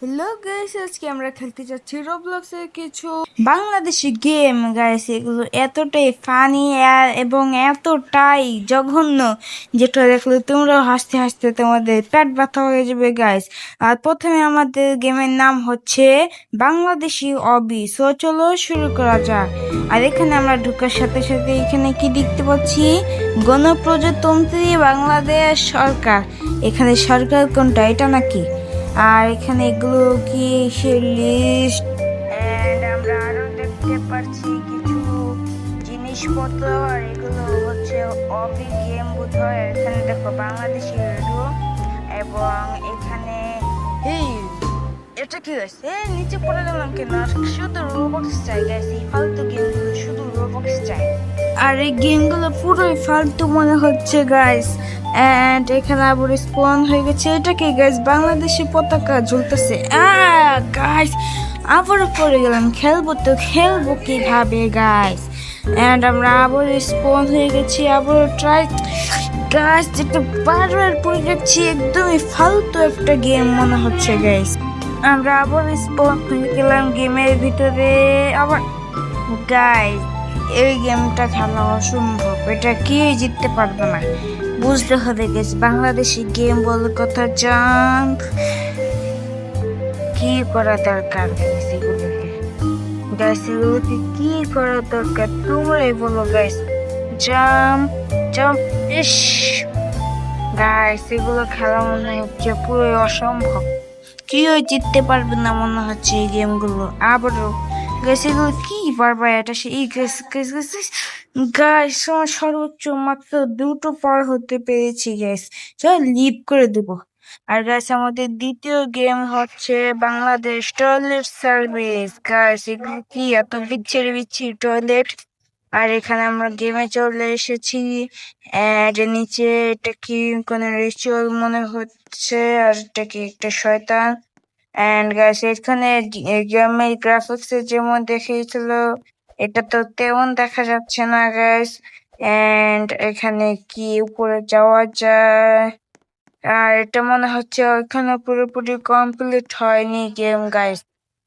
Hello guys, আজকে আমরা খেলতে যাচ্ছি রোবলক্সের কিছু বাংলাদেশি গেম। গাইস, এগুলো এতটাই ফানি এবং এতটাই জঘন্য, যেটা দেখলে তোমরাও হাসতে হাসতে তোমাদের পেট ব্যথা হয়ে যাবে গাইস। আর প্রথমে আমাদের গেমের নাম হচ্ছে বাংলাদেশি অবি। সো চলো শুরু করা যাক। আর এখানে আমরা ঢোকার সাথে সাথে এখানে কি দেখতে পাচ্ছি, গণপ্রজাতন্ত্রী বাংলাদেশ সরকার। এখানে সরকার কোনটা, এটা নাকি? আর এখানে এগুলো কি সে লিস্ট, এন্ড আমরা আরো দেখতে পাচ্ছি কিছু জিনিসপত্র। আর এগুলো হচ্ছে অবি গেম বোধ হয়। এখানে দেখো বাংলাদেশি রেডিও, এবং এখানে এই এটা কি হয়েছে, নিচে পড়ে গেলাম কেন? শুধু রোবক্স চাই গাইস, এই ফালতু গেমগুলো শুধু রোবক্স চাই। আর এই গেমগুলো পুরোই ফালতু মনে হচ্ছে গাইস। এন্ড এখানে আবার স্পন হয়ে গেছে। এটা কি গাইস? বাংলাদেশি পতাকা ঝুলতেছে। গাইস, আবারও পড়ে গেলাম। খেলবো কিভাবে গাইস? এন্ড আমরা আবার স্পন হয়ে গেছি, আবার ট্রাই। গাইস, যেটা বারবার পড়ে যাচ্ছি, একদমই ফালতু একটা গেম মনে হচ্ছে গাইস। আমরা আবার স্পন হয়ে গেলাম গেমের ভিতরে আবার। গাইস, এই গেমটা খেলা অসম্ভব, এটা কেউ জিততে পারবে না। বুঝতে হবে গেছে, বাংলাদেশি গেম বলে কথা। জাম্প কি করা দরকার গাইস এগুলোকে? গাইস, এগুলোকে কি করা দরকার তোমরাই বলো গাইস। Jump jump. ইস গাইস, এগুলো খেলা মনে হচ্ছে পুরো অসম্ভব। কেউ জিততে পারবে না মনে হচ্ছে এই গেমগুলো। আবারও গাইস, এগুলো কি পারবে? এটা সেই গাইস গাইস গাইস গাইস, সর্বোচ্চ মাত্র দুটো পার হতে পেরেছি গাইস। চল লিভ করে দেবো। আর গাইস, আমাদের দ্বিতীয় গেম হচ্ছে বাংলাদেশ টয়লেট সার্ভিস। গাইস, এগুলো কি এত বিচ্ছিরি বিচ্ছিরি টয়লেট? আর এখানে আমরা গেমে চলে এসেছি। এর নিচে এটা কি কোন রিচুয়াল মনে হচ্ছে, আর এটা কি একটা শয়তান। এন্ড গাইস, এখানে গেমের গ্রাফিক্স যেমন দেখিয়েছিল, এটা তো তেমন দেখা যাচ্ছে না গাইস। এন্ড এখানে কি উপরে যাওয়া যায়? আর এটা মনে হচ্ছে এখানে পুরোপুরি কমপ্লিট হয়নি গেম গাইস।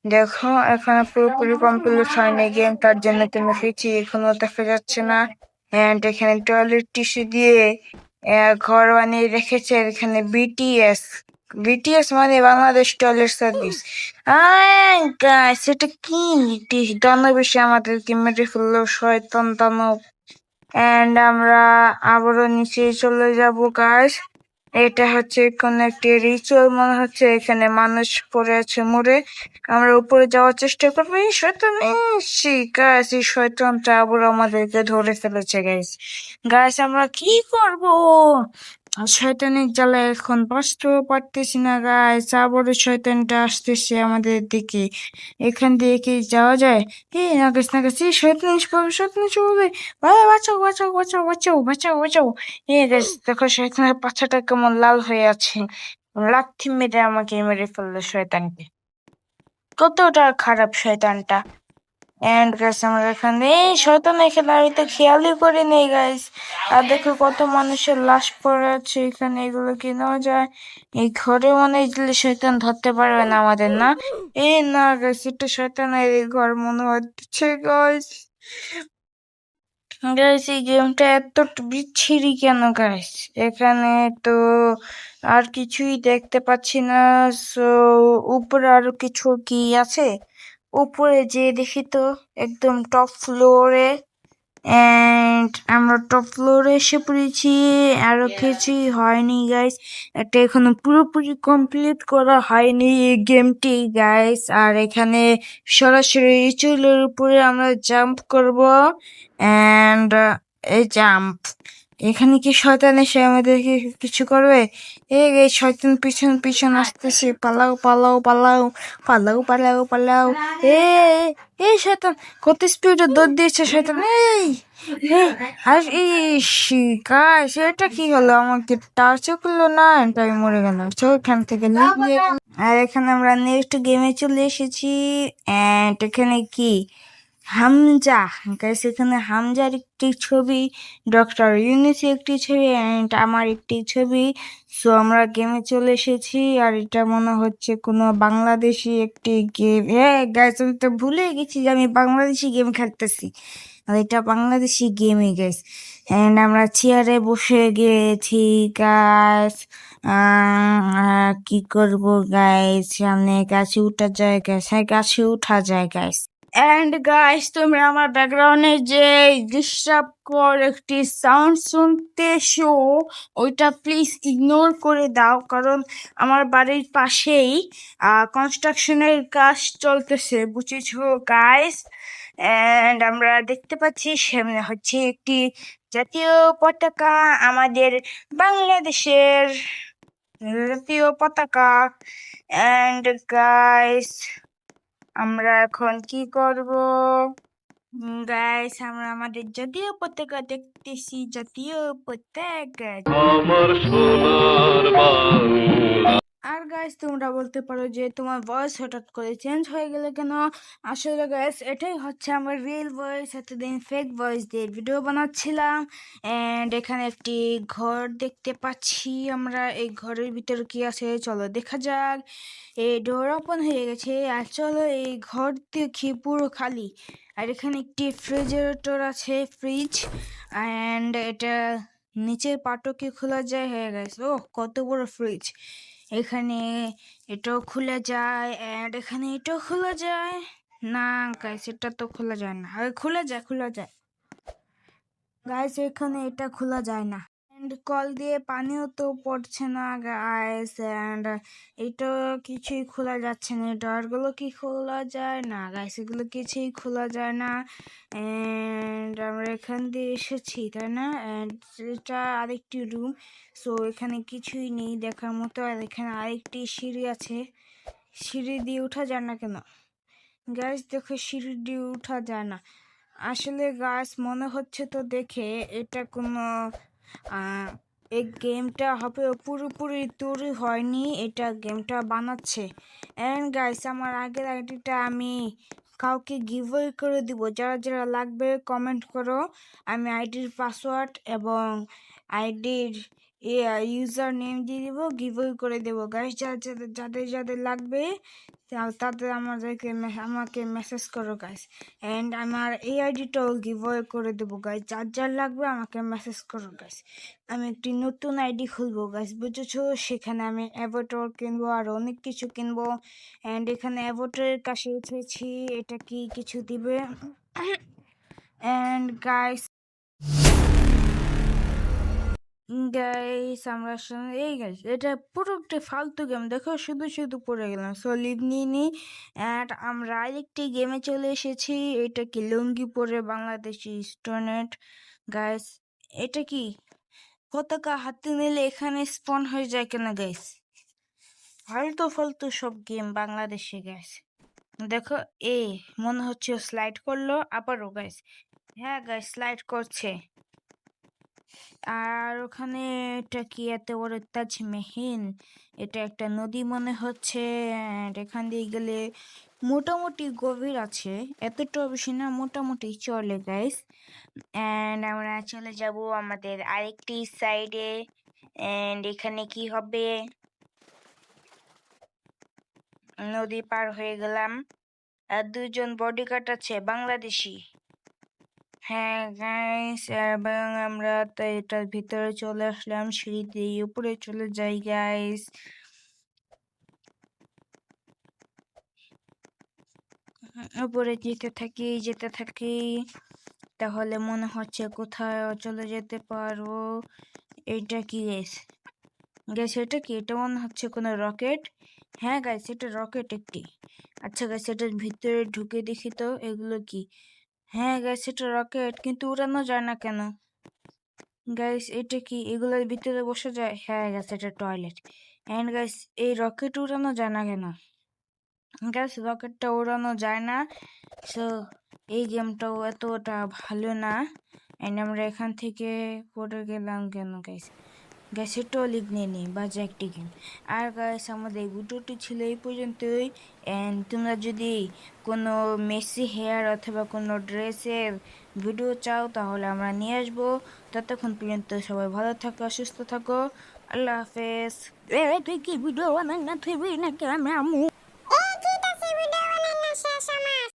দেখো, এখানে পুরোপুরি কমপ্লিট হয়নি গেম, তার জন্য তুমি পিছিয়ে এখনো দেখা যাচ্ছে না। এন্ড এখানে টয়লেট টিস্যু দিয়ে ঘর বানিয়ে রেখেছে। এখানে বিটিএস, বিটিএস মানে বাংলাদেশ টয়লেট সার্ভিস। গাইস, এটা কি? দানব এসে আমাদেরকে মেরে ফেললো, শয়তান দানব। এন্ড আমরা আবারও নিচে চলে যাব গাইস। এটা হচ্ছে কোন একটি রিচুয়াল মনে হচ্ছে, এখানে মানুষ পড়ে আছে মরে। আমরা উপরে যাওয়ার চেষ্টা করবো। এই শয়তান, গাইস, এই শয়তানটা আবার আমাদেরকে ধরে ফেলেছে গাইস। গাইস, আমরা কি করব? শয়তানের জ্বালায় এখন বাঁচতেও পারতেছি না গাইস। আবারও শয়তানটা আসতেছে আমাদের দিকে। এখান দিয়ে কি যাওয়া যায়? নাগাস নাগাস, এই শয়তান এসে পড়বে, শয়তান এসে পড়বে। বাঁচাও বাঁচাও বাঁচাও বাঁচাও বাঁচাও বাঁচাও। গাইস, দেখো শয়তানের পাছাটা কেমন লাল হয়ে আছে। লাথি মেরে আমাকে মেরে ফেললো শয়তানকে। কতটা খারাপ শয়তানটা। এন্ড গাইস, আমরা এখানে এই শয়তান এখানে আমি তো খেয়ালই করে নেই গাইস। আর দেখো কত মানুষের লাশ পড়ে আছে এখানে, এগুলো কি নেওয়া যায়? এই ঘরে মনে হয় দিলে শয়তান ধরতে পারবে না আমাদের, না? এই না গাইস, এটা শয়তানের এই ঘর মনে হচ্ছে গাইস। গাইস, এই গেমটা এত বিচ্ছিরি কেন গাইস? এখানে তো আর কিছুই দেখতে পাচ্ছি না। সো উপরে আরো কিছু কি আছে? উপরে যে দেখি তো, একদম টপ ফ্লোরে। এন্ড আমরা টপ ফ্লোরে এসে পড়েছি। আরো কিছুই হয়নি গাইস, এটা এখনো পুরোপুরি কমপ্লিট করা হয়নি এই গেমটি গাইস। আর এখানে সরাসরি রিচুয়ালের উপরে আমরা জাম্প করব। এন্ড এই জাম্প, এখানে কি শয়তান এসে আমাদেরকে কিছু করবে? এই শয়তান পিছন পিছন আসতেছে, পালাও পালাও পালাও পালাও পালাও পালাও। এ এই শয়তান কত স্পিডে দৌড় দিয়েছে শয়তান। এই আর গাইস, এটা কি হলো? আমাকে টাচও করলো না, আমি মরে গেলাম। তো এখান থেকে আর এখানে আমরা নেক্সট গেমে চলে এসেছি। এন্ড এখানে কি হামজা। গাইস এখানে হামজার একটি ছবি, ডক্টর ইউনূসের একটি ছবি অ্যান্ড আমার একটি ছবি। সো আমরা গেমে চলে এসেছি আর এটা মনে হচ্ছে কোনো বাংলাদেশি একটি গেম। হ্যাঁ গাইস আমি তো ভুলে গেছি যে আমি বাংলাদেশি গেম খেলতেছি, আর এটা বাংলাদেশি গেমই গাইস। অ্যান্ড আমরা চেয়ারে বসে গেছি গাইস। কি করব গাইস, সামনে গাছে উঠা যায় গাইস, হ্যাঁ গাছে উঠা যায় গাইস। অ্যান্ড গাইস তোমরা আমার ব্যাকগ্রাউন্ডে যে ডিস্টার্ব কর একটি সাউন্ড শুনতেছো, ওইটা প্লিজ ইগনোর করে দাও, কারণ আমার বাড়ির পাশেই কনস্ট্রাকশনের কাজ চলতেছে, বুঝেছো গাইস। অ্যান্ড আমরা দেখতে পাচ্ছি সামনে হচ্ছে একটি জাতীয় পতাকা, আমাদের বাংলাদেশের জাতীয় পতাকা। অ্যান্ড গাইস আমরা এখন কি করব গাইস, আমরা আমাদের জাতীয় পতাকা দেখতেছি, জাতীয় পতাকা। আমার সোনার বাংলা। আর গাইস তোমরা বলতে পারো যে তোমার ভয়েস হঠাৎ করে চেঞ্জ হয়ে গেলে কেন? আসলে গাইস এটাই হচ্ছে আমার রিয়েল ভয়েস, এতদিন ফেক ভয়েস দিয়ে ভিডিও বানাচ্ছিলাম। অ্যান্ড এখানে একটি ঘর দেখতে পাচ্ছি আমরা, এই ঘরের ভিতরে কি আছে চলো দেখা যাক। এই ডোর ওপেন হয়ে গেছে, আর চলো এই ঘর দেখি পুরো খালি। আর এখানে একটি রেফ্রিজারেটর আছে, ফ্রিজ। অ্যান্ড এটা নিচের পাটও কি খোলা যায়, হয়ে গেছে। ও কত বড় ফ্রিজ! এখানে এটাও খোলা যায়, অ্যান্ড এখানে এটাও খোলা যায়। না গাইস এটা তো খোলা যায় না, খোলা যায় খোলা যায় গাইস, এখানে এটা খোলা যায় না। অ্যান্ড কল দিয়ে পানিও তো পড়ছে না গাইস, অ্যান্ড এটা কিছুই খোলা যাচ্ছে না। ডোরগুলো কি খোলা যায় না গাইস, এগুলো কিছুই খোলা যায় না। অ্যান্ড আমরা এখান দিয়ে এসেছি তাই না, অ্যান্ড এটা আরেকটি রুম। সো এখানে কিছুই নেই দেখার মতো। আর এখানে আরেকটি সিঁড়ি আছে, সিঁড়ি দিয়ে ওঠা যায় না কেন গাইস? দেখো সিঁড়ি দিয়ে ওঠা যায় না। আসলে গাইস মনে হচ্ছে তো দেখে এটা কোনো এই গেমটা হবে পুরোপুরি তৈরি হয়নি, এটা গেমটা বানাচ্ছে। অ্যান্ড গাইস আমার আগের আইডিটা আমি কাউকে গিভওয়ে করে দিব, যারা যারা লাগবে কমেন্ট করো, আমি আইডির পাসওয়ার্ড এবং আইডির ইউজার নেম দিয়ে দিব, গিভওয়ে করে দেবো গাইস। যাদের যাদের লাগবে তাদের আমাকে মেসেজ করো গাইস। অ্যান্ড আমার এই আইডিটাও গিভওয়ে করে দেবো গাইস, যার যার লাগবে আমাকে মেসেজ করো গাইস। আমি একটি নতুন আইডি খুলবো গাইস, বুঝেছো? সেখানে আমি অ্যাভাটার কিনবো আর অনেক কিছু কিনবো। অ্যান্ড এখানে অ্যাভাটারের কাছে উঠেছি, এটা কি কিছু দিবে? অ্যান্ড গাইস আমরা এই গাইস এটা পুরো একটা ফালতু গেম, দেখো শুধু শুধু পড়ে গেলাম। সো লিভ নিয়ে নি। অ্যান্ড আমরা আরেকটি গেমে চলে এসেছি, এটা কি লুঙ্গি পরে বাংলাদেশি স্টুডেন্ট গাইস। এটা কি পতাকা হাতে নিলে এখানে স্পন হয়ে যায় কেন গাইস? ফালতু ফালতু সব গেম বাংলাদেশে গাইস। দেখো মনে হচ্ছে স্লাইড করলো আবারও গাইস। হ্যাঁ গাইস স্লাইড করছে। আর ওখানে এটা কি এত বড় তাজমহল, এটা একটা নদী মনে হচ্ছে। and এখান দিয়ে গেলে মোটামুটি গভীর আছে, এতটাও বেশি না, মোটামুটি চলে গাইস। অ্যান্ড আমরা চলে যাব আমাদের আরেকটি সাইডে। অ্যান্ড এখানে কি হবে, নদী পার হয়ে গেলাম আর দুজন বডিগার্ড আছে বাংলাদেশি। হ্যাঁ গাইস এবং আমরা তো এটার ভিতরে চলে আসলাম, সিঁড়ি দিয়ে উপরে চলে যাই গাইস। উপরে যেতে থাকি, তাহলে মনে হচ্ছে কোথায় চলে যেতে পারবো। এটা কি গাইস? গাইস এটা কি? এটা মনে হচ্ছে কোনো রকেট। হ্যাঁ গাইস এটা রকেট একটি। আচ্ছা গাইস এটার ভিতরে ঢুকে দেখি তো এগুলো কি। হ্যাঁ গাইস এটা রকেট, কিন্তু উড়ানো যায় না কেন গাইস? এটা কি এগুলোর ভিতরে বসে যায়? হ্যাঁ গাইস এটা টয়লেট। এন্ড গাইস এই রকেট উড়ানো যায় না কেন গাইস? রকেটটা উড়ানো যায় না। সো এই গেমটাও এতটা ভালো না। এন্ড আমরা এখান থেকে পড়ে গেলাম কেন গাইস? গ্যাসের টলিক নিয়ে নিই বাজে একটি গেম। আর গাইস আমাদের ভিডিওটি ছিল এই পর্যন্তই। অ্যান্ড তোমরা যদি কোনো মেসি হেয়ার অথবা কোনো ড্রেসের ভিডিও চাও তাহলে আমরা নিয়ে আসবো। ততক্ষণ পর্যন্ত সবাই ভালো থাকো, সুস্থ থাকো। আল্লাহ হাফেজ। তুই কি ভিডিও বানাই না, তুই নাকি আমি